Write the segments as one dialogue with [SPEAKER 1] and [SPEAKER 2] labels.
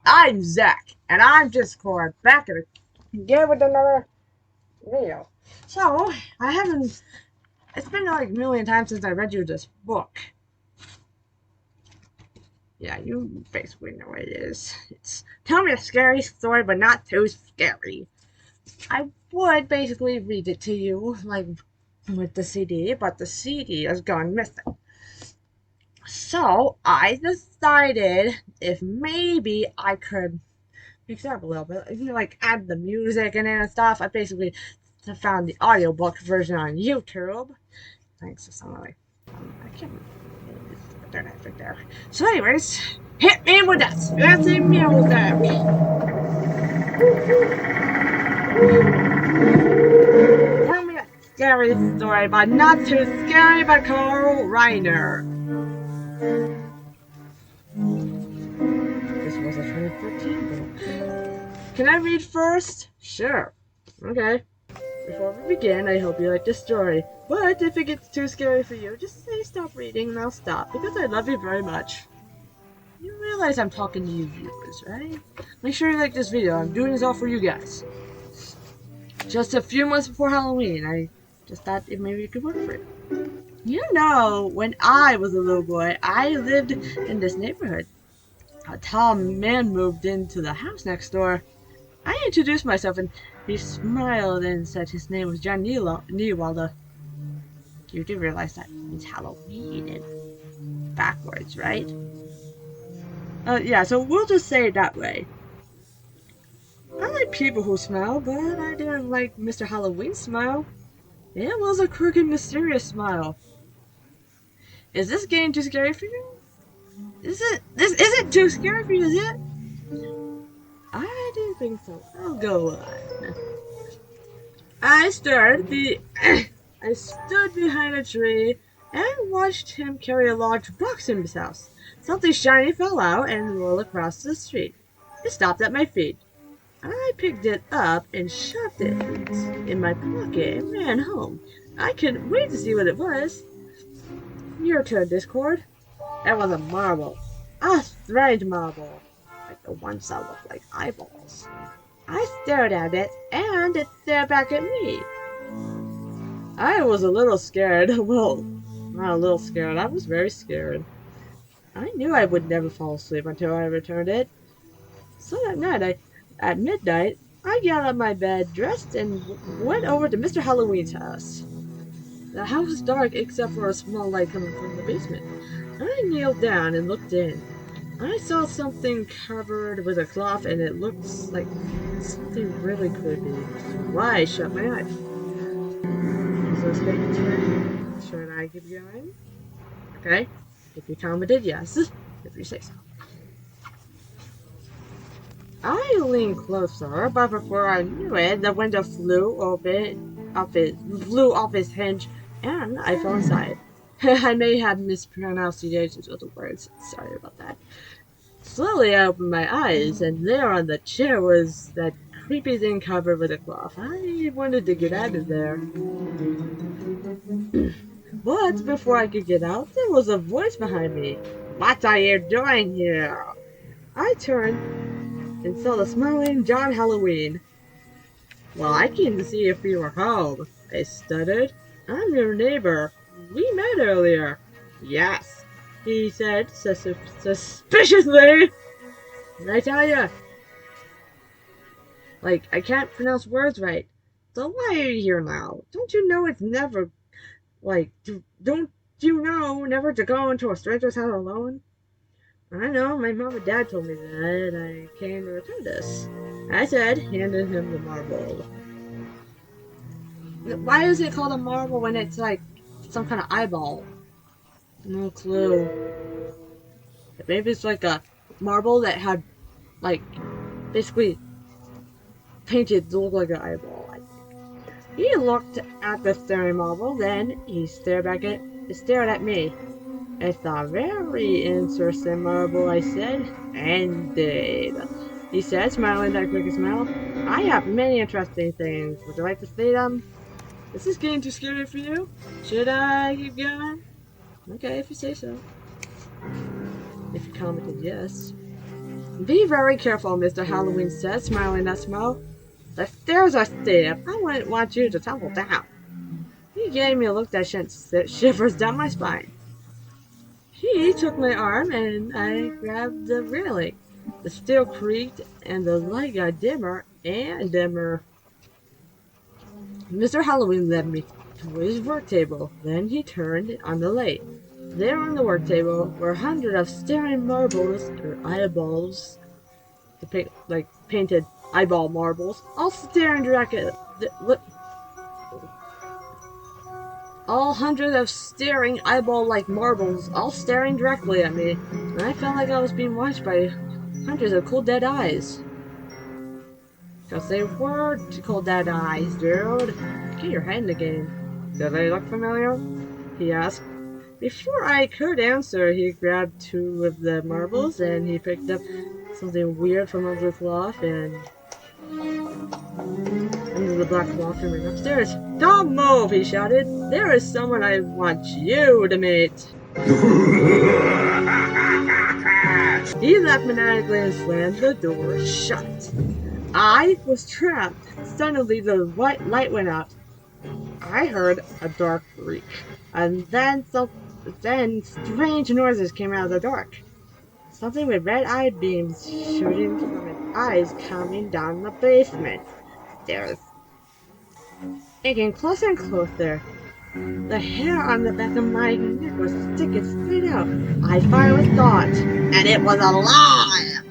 [SPEAKER 1] I'm Zach, and I'm Discord back again with another video. So, I haven't. It's been like a million times since I read you this book. Yeah, you basically know what it is. It's tell me a scary story, but not too scary. I would basically read it to you, like with the CD, but the CD has gone missing. So, I decided if maybe I could mix it up a little bit. Like add the music in it and stuff. I basically found the audiobook version on YouTube. Thanks to someone like I can't internet right there. So anyways, hit me with that fancy music. Tell me a scary story, but not too scary by Carl Reiner. This was a 2014 book. Can I read first? Sure. Okay. Before we begin, I hope you like this story. But if it gets too scary for you, just say stop reading and I'll stop, because I love you very much. You realize I'm talking to you viewers, right? Make sure you like this video. I'm doing this all for you guys. Just a few months before Halloween, I just thought maybe it could work for you. You know, when I was a little boy, I lived in this neighborhood. A tall man moved into the house next door. I introduced myself and he smiled and said his name was John Niewalder. You do realize that means Halloween and backwards, right? Yeah, so we'll just say it that way. I like people who smile, but I didn't like Mr. Halloween's smile. It was a crooked, mysterious smile. Is this getting too scary for you? This isn't too scary for you, is it? I didn't think so. I'll go on. I stood behind a tree and watched him carry a large box in his house. Something shiny fell out and rolled across the street. It stopped at my feet. I picked it up and shoved it in my pocket and ran home. I couldn't wait to see what it was. Your turn, Discord. That was a marble. A strange marble. Like the ones that look like eyeballs. I stared at it, and it stared back at me. I was a little scared. Well, not a little scared. I was very scared. I knew I would never fall asleep until I returned it. So that night, at midnight, I got out of my bed, dressed, and went over to Mr. Halloween's house. The house was dark except for a small light coming from the basement. I kneeled down and looked in. I saw something covered with a cloth and it looked like something really creepy. Why? I shut my eyes. So should I keep going? Okay. If you commented yes, if you say so. I leaned closer, but before I knew it, the window flew off its hinge, and I fell inside. I may have mispronounced the ages of the words. Sorry about that. Slowly I opened my eyes, and there on the chair was that creepy thing covered with a cloth. I wanted to get out of there. But before I could get out, there was a voice behind me. What are you doing here? I turned and saw the smiling John Halloween. Well, I came to see if you were home, I stuttered. I'm your neighbor. We met earlier. Yes, he said suspiciously. Did I tell you? Like, I can't pronounce words right. So why are you here now? Don't you know it's never, like, don't you know never to go into a stranger's house alone? I know, my mom and dad told me that, and I came to return this. I said, handed him the marble. Why is it called a marble when it's like some kind of eyeball? No clue. Maybe it's like a marble that had, like, basically painted to look like an eyeball, I think. He looked at the staring marble, then he stared at me. It's a very interesting marble, I said. Indeed, he said, smiling that quick smile. I have many interesting things. Would you like to see them? Is this getting too scary for you? Should I keep going? Okay, if you say so. If you commented yes. Be very careful, Mr. Halloween said, smiling that smile. The stairs are steep. I wouldn't want you to tumble down. He gave me a look that sent shivers down my spine. He took my arm and I grabbed the railing. The steel creaked and the light got dimmer and dimmer. Mr. Halloween led me to his work table. Then he turned on the light. There on the work table were hundreds of staring marbles or eyeballs, like painted eyeball marbles, all staring directly. All hundreds of staring eyeball-like marbles, all staring directly at me, and I felt like I was being watched by hundreds of cold dead eyes. Because they were cold dead eyes, dude. Get your head in the game. Do they look familiar? He asked. Before I could answer, he grabbed two of the marbles and he picked up something weird from under the cloth and under the black cloth and went upstairs. Don't move, he shouted. There is someone I want you to meet. He laughed maniacally and slammed the door shut. I was trapped. Suddenly the white light went out. I heard a dark shriek, and then strange noises came out of the dark. Something with red eye beams shooting from its eyes coming down the basement stairs. It came closer and closer. The hair on the back of my neck was sticking straight out. I finally thought, and it was alive!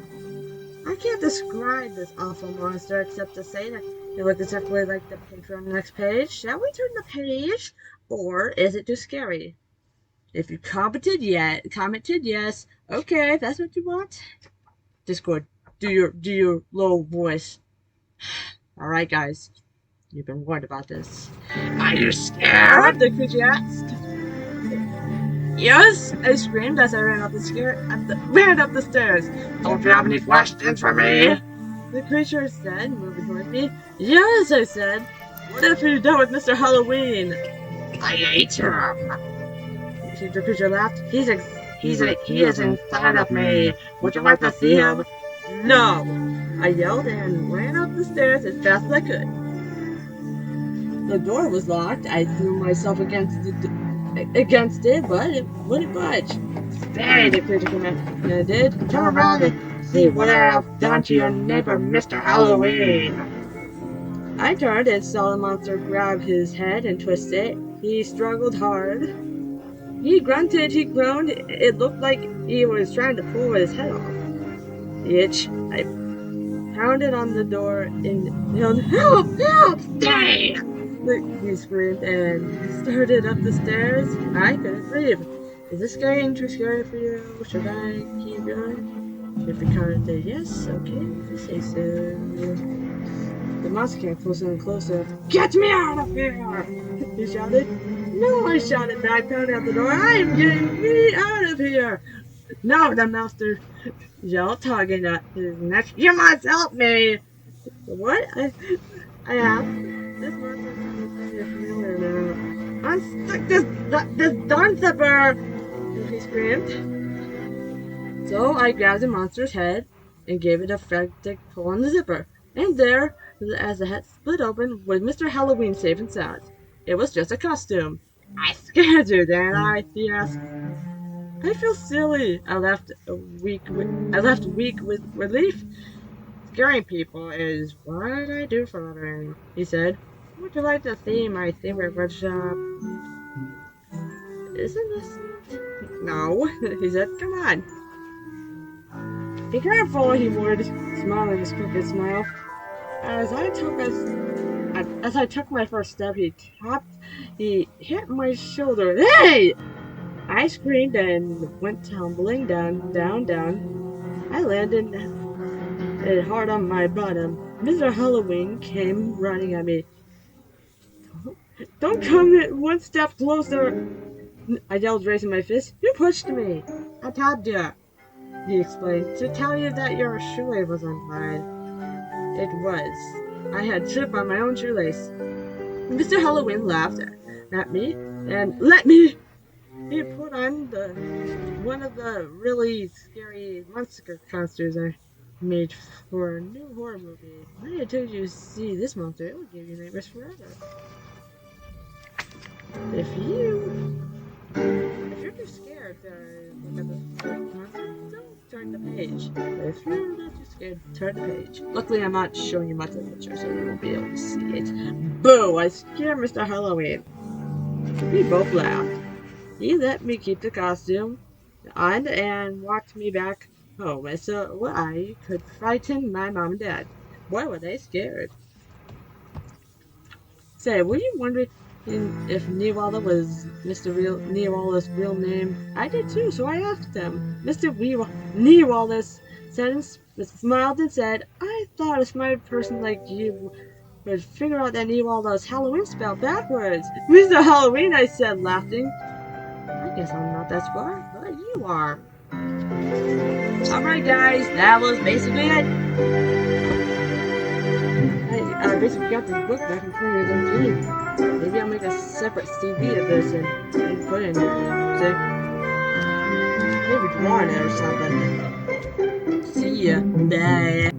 [SPEAKER 1] I can't describe this awful monster except to say that it looked exactly like the picture on the next page. Shall we turn the page? Or is it too scary? If you commented yes. Okay, if that's what you want. Discord, do your low voice. Alright guys. You've been warned about this. Are you scared? The creature asked. Yes, I screamed as I ran up the stairs. Don't you have any questions for me? The creature said, moving toward me. Yes, I said. What have you done with Mr. Halloween? I ate him. The creature laughed. He is inside of me. Would you like to see him? No! I yelled and ran up the stairs as fast as I could. The door was locked. I threw myself against it, but it wouldn't budge. Stay, the creature commanded. Turn around and see what I have done to your neighbor, Mr. Halloween. I turned and saw the monster grab his head and twist it. He struggled hard. He grunted, he groaned. It looked like he was trying to pull his head off. Itch. I pounded on the door and yelled, "Help! Help! Stay!" He screamed and started up the stairs. I couldn't breathe. Is this getting too scary for you? Should I keep going? If you commented yes, okay, if you say so. The monster came closer and closer. Get me out of here! He shouted. No, I shouted back, pounding out the door. I'm getting me out of here! No, the monster yelled, tugging at his neck. You must help me! What? I asked. This monster is familiar now. Unstick this darn zipper! He screamed. So I grabbed the monster's head and gave it a frantic pull on the zipper. And there, as the head split open, was Mr. Halloween safe and sound. It was just a costume. I scared you, didn't I? He asked. I feel silly. I left weak with relief. Scaring people is what I do for a living, he said. Would you like to see my favorite red shop? Isn't this... No, he said. Come on. Be careful, he warned, smiling his crooked smile. As I took my first step, he hit my shoulder. Hey! I screamed and went tumbling down. I landed hard on my bottom. Mr. Halloween came running at me. Don't come one step closer! I yelled, raising my fist. You pushed me! I tapped you, he explained, to tell you that your shoelace was untied. It was. I had tripped on my own shoelace. Mr. Halloween laughed at me and let me. He put on one of the really scary monster costumes made for a new horror movie. When I told you to see this monster, it will give you nightmares forever. If you're too scared to look at the monster, don't turn the page. If you're not too scared, turn the page. Luckily, I'm not showing you much of the picture, so you won't be able to see it. Boo! I scared Mr. Halloween. We both laughed. He let me keep the costume and walked me back home so I could frighten my mom and dad. Boy, were they scared. Say, were you wondering if Newalla was Newalla's real name? I did too, so I asked him. Newalla smiled and said, I thought a smart person like you would figure out that Newalla's Halloween spelled backwards. Mr. Halloween, I said, laughing. I guess I'm not that smart, but you are. Alright guys, that was basically it. I basically got this book back in 2013. Maybe I'll make a separate CD of this and put in music. Maybe draw on it or something. See ya. Bye.